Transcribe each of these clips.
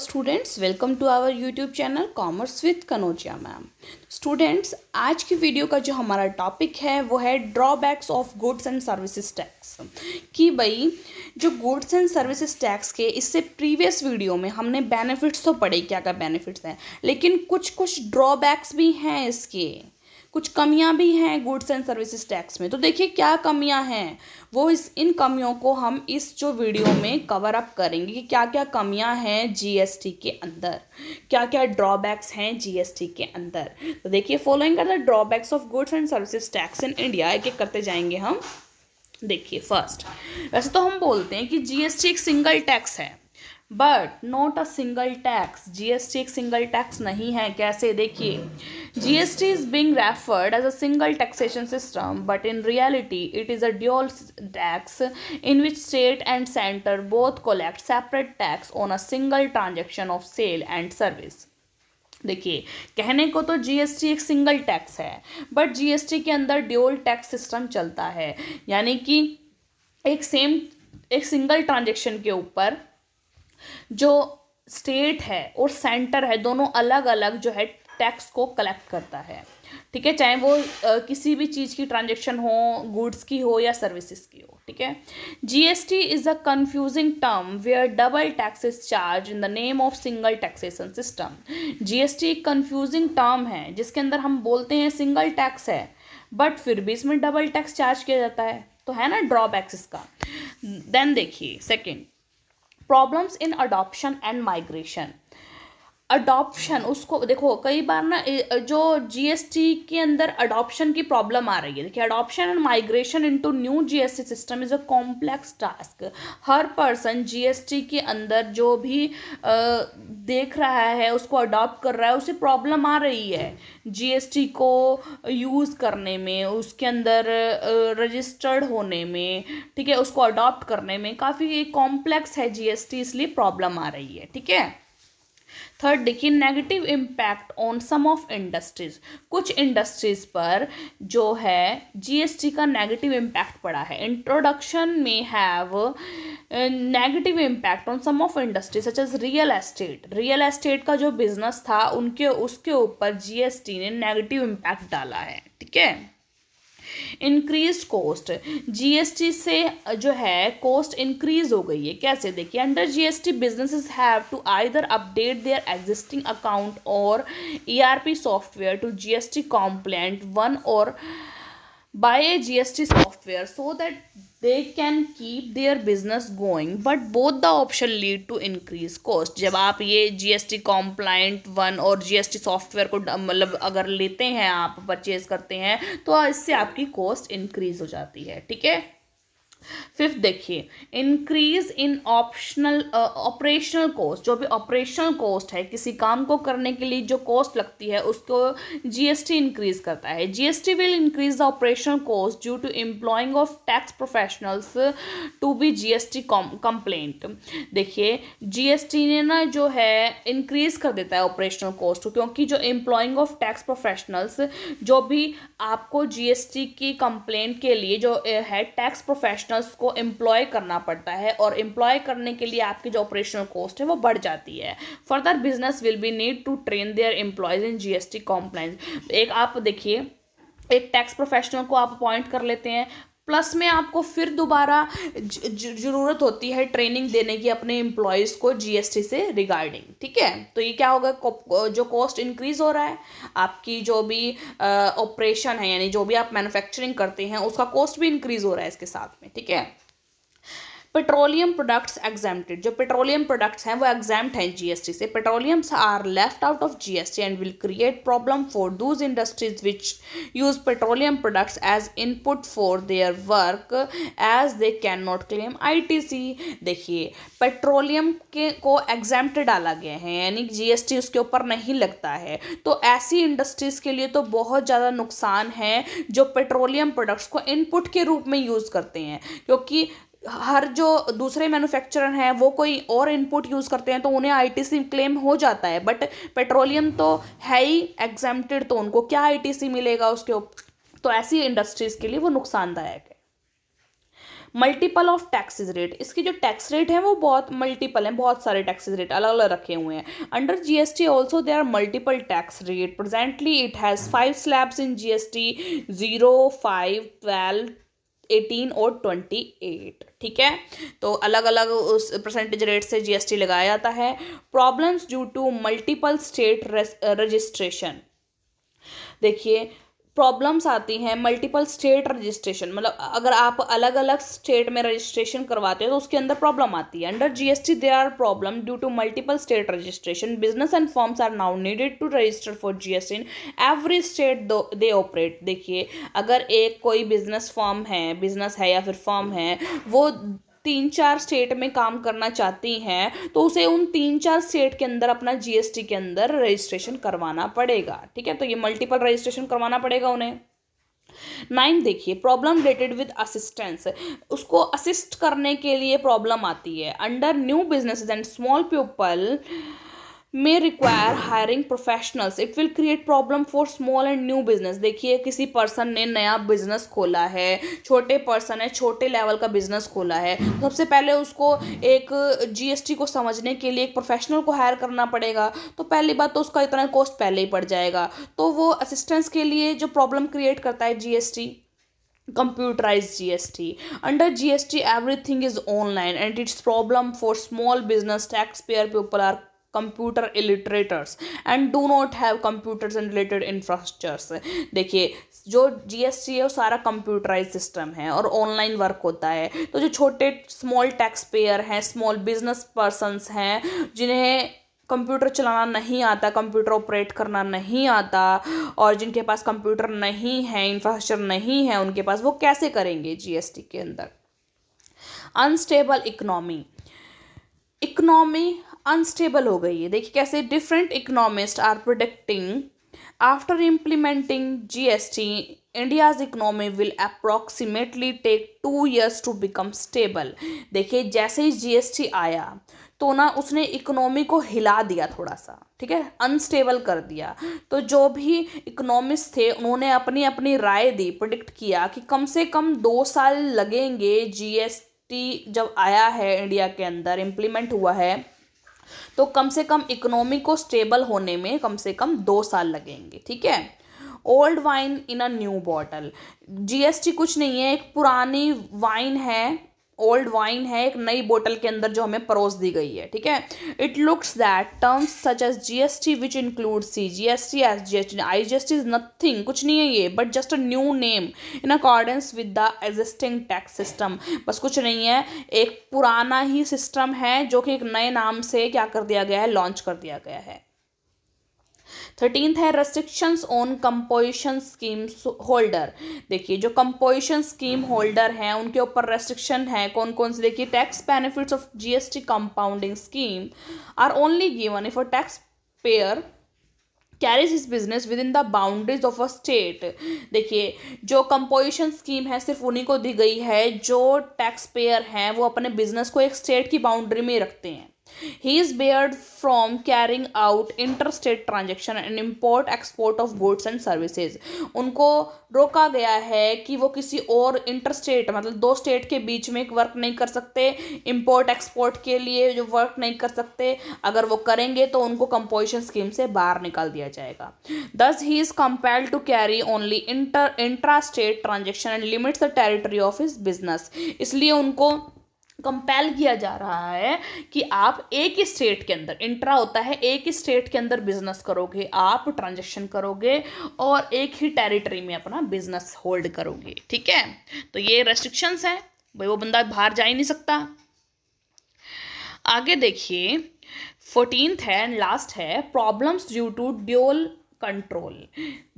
Students, welcome to our YouTube channel commerce with Kanojia ma'am. Students, आज की video का जो हमारा टॉपिक है वो है drawbacks of goods and services tax. कि भाई जो गुड्स एंड सर्विसेज टैक्स के इससे प्रीवियस वीडियो में हमने बेनिफिट्स तो पढ़े, क्या क्या बेनिफिट्स हैं, लेकिन कुछ ड्रॉबैक्स भी हैं, इसके कुछ कमियां भी हैं गुड्स एंड सर्विसेज टैक्स में। तो देखिए क्या कमियां हैं, वो इन कमियों को हम इस जो वीडियो में कवर अप करेंगे कि क्या क्या कमियां हैं जीएसटी के अंदर, क्या क्या ड्रॉबैक्स हैं जीएसटी के अंदर। तो देखिए, following are the drawbacks of goods and services tax in India. एक एक करते जाएंगे हम। देखिए, फर्स्ट, वैसे तो हम बोलते हैं कि जीएसटी एक सिंगल टैक्स है, but not a single tax. GST एक सिंगल टैक्स नहीं है। कैसे? देखिए, GST is being referred as a single taxation system, but in reality it is a dual tax in which state and centre both collect separate tax on a single transaction of sale and service. देखिए, कहने को तो GST एक single tax है, but GST के अंदर dual tax system चलता है, यानी कि एक सिंगल ट्रांजेक्शन के ऊपर जो स्टेट है और सेंटर है, दोनों अलग अलग जो है टैक्स को कलेक्ट करता है। ठीक है, चाहे वो किसी भी चीज़ की ट्रांजैक्शन हो, गुड्स की हो या सर्विसेज की हो। ठीक है, GST is a confusing term where double tax is charge in the name of single taxation system. GST एक कंफ्यूजिंग टर्म है जिसके अंदर हम बोलते हैं सिंगल टैक्स है, बट फिर भी इसमें डबल टैक्स चार्ज किया जाता है। तो है ना ड्रॉबैक्स इसका। देन देखिए, second, problems in adoption and migration. Adoption, उसको देखो, कई बार ना जो जीएसटी के अंदर अडॉप्शन की प्रॉब्लम आ रही है। देखिए, adoption and migration into new GST system is a complex task. Her person GST के अंदर जो भी देख रहा है, उसको अडॉप्ट कर रहा है, उसे प्रॉब्लम आ रही है जीएसटी को यूज़ करने में, उसके अंदर रजिस्टर्ड होने में। ठीक है, उसको अडॉप्ट करने में काफ़ी कॉम्प्लेक्स है जीएसटी, इसलिए प्रॉब्लम आ रही है। ठीक है। थर्ड, देखिए, negative impact on some of industries. कुछ इंडस्ट्रीज पर जो है जीएसटी का नेगेटिव इम्पैक्ट पड़ा है। इंट्रोडक्शन में have negative impact on some of industries such as real estate. Real estate का जो बिजनेस था उसके ऊपर जीएसटी ने नेगेटिव इम्पैक्ट डाला है। ठीक है। इंक्रीज कॉस्ट, जीएसटी से जो है कॉस्ट इंक्रीज हो गई है। कैसे? देखिए, under GST businesses have to either update their existing account और ERP software to GST compliant one और buy a GST software so that they can keep their business going, but both the option lead to increase cost। जब आप ये GST compliant one और GST software को मतलब अगर लेते हैं, आप परचेज करते हैं, तो इससे आपकी कॉस्ट इंक्रीज हो जाती है। ठीक है। फिफ्थ, देखिए, इंक्रीज इन ऑपरेशनल कॉस्ट। जो भी ऑपरेशनल कॉस्ट है, किसी काम को करने के लिए जो कॉस्ट लगती है, उसको जीएसटी इंक्रीज करता है। GST will increase the operational cost due to employing of tax professionals to be GST compliant. देखिए, जीएसटी ने ना जो है इंक्रीज कर देता है ऑपरेशनल कॉस्ट, क्योंकि जो एम्प्लॉइंग ऑफ टैक्स प्रोफेशनल्स, जो भी आपको जीएसटी की कंप्लेंट के लिए जो है टैक्स प्रोफेशनल को एम्प्लॉय करना पड़ता है, और एम्प्लॉय करने के लिए आपकी जो ऑपरेशनल कॉस्ट है वो बढ़ जाती है। Further business will be need to train their employees in GST compliance. एक आप देखिए, एक टैक्स प्रोफेशनल को आप अपॉइंट कर लेते हैं, प्लस में आपको फिर दोबारा ज़रूरत होती है ट्रेनिंग देने की अपने एम्प्लॉयज़ को जीएसटी से रिगार्डिंग। ठीक है, तो ये क्या होगा, जो कॉस्ट इंक्रीज हो रहा है, आपकी जो भी ऑपरेशन है, यानी जो भी आप मैन्युफैक्चरिंग करते हैं, उसका कॉस्ट भी इंक्रीज हो रहा है इसके साथ में। ठीक है। Petroleum products exempted. जो पेट्रोलियम प्रोडक्ट्स हैं वो एग्जेम्प्ट हैं जीएसटी से। Petroleums are left out of GST and will create problem for those industries which use petroleum products as input for their work as they can not claim ITC. देखिए, petroleum को exempt डाला गया है, यानी GST उसके ऊपर नहीं लगता है। तो ऐसी इंडस्ट्रीज के लिए तो बहुत ज़्यादा नुकसान है जो पेट्रोलियम प्रोडक्ट्स को इनपुट के रूप में यूज़ करते हैं, क्योंकि हर जो दूसरे मैन्युफैक्चरर हैं वो कोई और इनपुट यूज़ करते हैं तो उन्हें आईटीसी क्लेम हो जाता है, बट पेट्रोलियम तो है ही एग्जेम्प्टेड, तो उनको क्या आईटीसी मिलेगा उसके ऊपर। तो ऐसी इंडस्ट्रीज़ के लिए वो नुकसानदायक है। मल्टीपल ऑफ टैक्सेस रेट, इसकी जो टैक्स रेट है वो बहुत मल्टीपल है, बहुत सारे टैक्सेस रेट अलग अलग रखे हुए हैं। Under GST also there are multiple tax rate, presently it has 5 slabs in GST, 0, 5, 12, 18 और 28। ठीक है, तो अलग अलग उस परसेंटेज रेट से जीएसटी लगाया जाता है। Problems due to multiple state registration, देखिए प्रॉब्लम्स आती हैं मल्टीपल स्टेट रजिस्ट्रेशन, मतलब अगर आप अलग अलग स्टेट में रजिस्ट्रेशन करवाते हो तो उसके अंदर प्रॉब्लम आती है। Under GST there are problem due to multiple state registration, business and firms are now needed to register for GST in every state they operate. देखिए अगर एक कोई बिजनेस है या फिर फर्म है, वो 3-4 स्टेट में काम करना चाहती हैं तो उसे उन 3-4 स्टेट के अंदर अपना जीएसटी के अंदर रजिस्ट्रेशन करवाना पड़ेगा। ठीक है, तो ये मल्टीपल रजिस्ट्रेशन करवाना पड़ेगा उन्हें। 9 देखिए प्रॉब्लम रिलेटेड विद असिस्टेंस, उसको असिस्ट करने के लिए प्रॉब्लम आती है। Under new businesses and small people may require hiring professionals, it will create problem for small and new business। देखिए किसी पर्सन ने नया बिजनेस खोला है, छोटे पर्सन है, छोटे लेवल का बिजनेस खोला है, तो सबसे पहले उसको एक जीएसटी को समझने के लिए एक प्रोफेशनल को हायर करना पड़ेगा। तो पहली बात तो उसका इतना कॉस्ट पहले ही पड़ जाएगा, तो वो असिस्टेंस के लिए जो प्रॉब्लम क्रिएट करता है GST, computerized GST। Under GST everything is online and it's problem for small business taxpayer people are computer illiterators and do not have computers and related infrastructures। देखिए जो जीएसटी है वो सारा कंप्यूटराइज सिस्टम है और online work होता है, तो जो छोटे स्मॉल टैक्स पेयर हैं, स्मॉल बिजनेस पर्सनस हैं, जिन्हें कंप्यूटर चलाना नहीं आता, कंप्यूटर ऑपरेट करना नहीं आता और जिनके पास कंप्यूटर नहीं है, इंफ्रास्ट्रक्चर नहीं है उनके पास, वो कैसे करेंगे जीएसटी के अंदर। अनस्टेबल इकोनॉमी अनस्टेबल हो गई है। देखिए कैसे different economist are predicting after implementing GST India's economy will approximately take 2 years to become stable. देखिए जैसे ही जीएसटी आया तो ना उसने इकोनॉमी को हिला दिया थोड़ा सा, ठीक है, अनस्टेबल कर दिया। तो जो भी इकोनॉमिस्ट थे उन्होंने अपनी अपनी राय दी, प्रेडिक्ट किया कि कम से कम 2 साल लगेंगे, जीएसटी जब आया है इंडिया के अंदर इम्प्लीमेंट हुआ है तो कम से कम इकोनॉमी को स्टेबल होने में कम से कम 2 साल लगेंगे। ठीक है, old wine in a new bottle, GST कुछ नहीं है, एक पुरानी वाइन है, ओल्ड वाइन है, एक नई बोतल के अंदर जो हमें परोस दी गई है। ठीक है, it looks that terms such as GST which include C GST S GST I GST is nothing, कुछ नहीं है ये, but just a new name in accordance with the existing tax system. बस कुछ नहीं है, एक पुराना ही सिस्टम है जो कि एक नए नाम से क्या कर दिया गया है, लॉन्च कर दिया गया है। 13th है restrictions on composition scheme holder. देखिए जो कंपोजिशन स्कीम होल्डर हैं उनके ऊपर रेस्ट्रिक्शन है, कौन कौन से, देखिए tax benefits of GST compounding scheme are only given if a tax payer carries his business within the boundaries of a state. देखिए जो कंपोजिशन स्कीम है सिर्फ उन्हीं को दी गई है जो टैक्स पेयर हैं वो अपने बिजनेस को एक स्टेट की बाउंड्री में रखते हैं। He is barred from carrying out interstate transaction and import export of goods and services। उनको रोका गया है कि वो किसी और इंटरस्टेट मतलब 2 स्टेट के बीच में वर्क नहीं कर सकते, इंपोर्ट एक्सपोर्ट के लिए जो वर्क नहीं कर सकते, अगर वो करेंगे तो उनको कंपोजिशन स्कीम से बाहर निकाल दिया जाएगा। Thus he is compelled to carry only intra-state transaction and limits the territory of his business। इसलिए उनको कंपेल किया जा रहा है कि आप एक ही स्टेट के अंदर, इंट्रा होता है एक ही स्टेट के अंदर बिजनेस करोगे, आप ट्रांजैक्शन करोगे और एक ही टेरिटरी में अपना बिजनेस होल्ड करोगे। ठीक है, तो ये रेस्ट्रिक्शंस हैं भाई, वो बंदा बाहर जा ही नहीं सकता। आगे देखिए 14th है एंड लास्ट है problems due to dual control.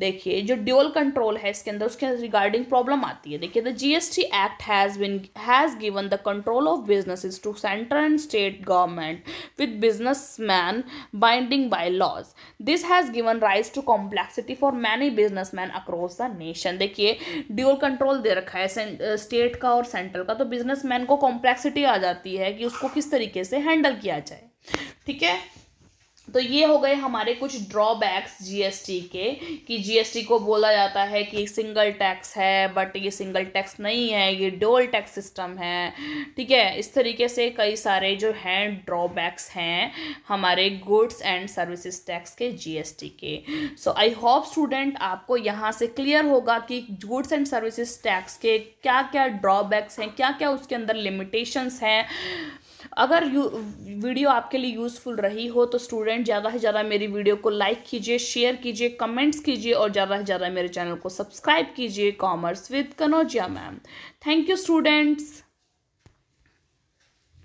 देखिए जो ड्यूअल कंट्रोल है इसके अंदर उसके रिगार्डिंग प्रॉब्लम आती है। देखिए the GST act has given the control of businesses to central and state government with businessman binding by laws. This has given rise to complexity for many businessman across the nation. देखिए dual control दे रखा है state का और central का, तो businessman को complexity आ जाती है कि उसको किस तरीके से हैंडल किया जाए। ठीक है, तो ये हो गए हमारे कुछ ड्रॉबैक्स जीएसटी के, कि जीएसटी को बोला जाता है कि सिंगल टैक्स है, बट ये सिंगल टैक्स नहीं है, ये डुअल टैक्स सिस्टम है। ठीक है, इस तरीके से कई सारे जो हैं ड्रॉबैक्स हैं हमारे गुड्स एंड सर्विसेज टैक्स के जीएसटी के। सो आई होप स्टूडेंट आपको यहाँ से क्लियर होगा कि गुड्स एंड सर्विसेज टैक्स के क्या क्या ड्रॉबैक्स हैं, क्या क्या उसके अंदर लिमिटेशंस हैं। अगर वीडियो आपके लिए यूज़फुल रही हो तो स्टूडेंट ज़्यादा से ज़्यादा मेरी वीडियो को लाइक कीजिए, शेयर कीजिए, कमेंट्स कीजिए और ज़्यादा से ज़्यादा मेरे चैनल को सब्सक्राइब कीजिए, commerce with Kanaujia ma'am. Thank you students.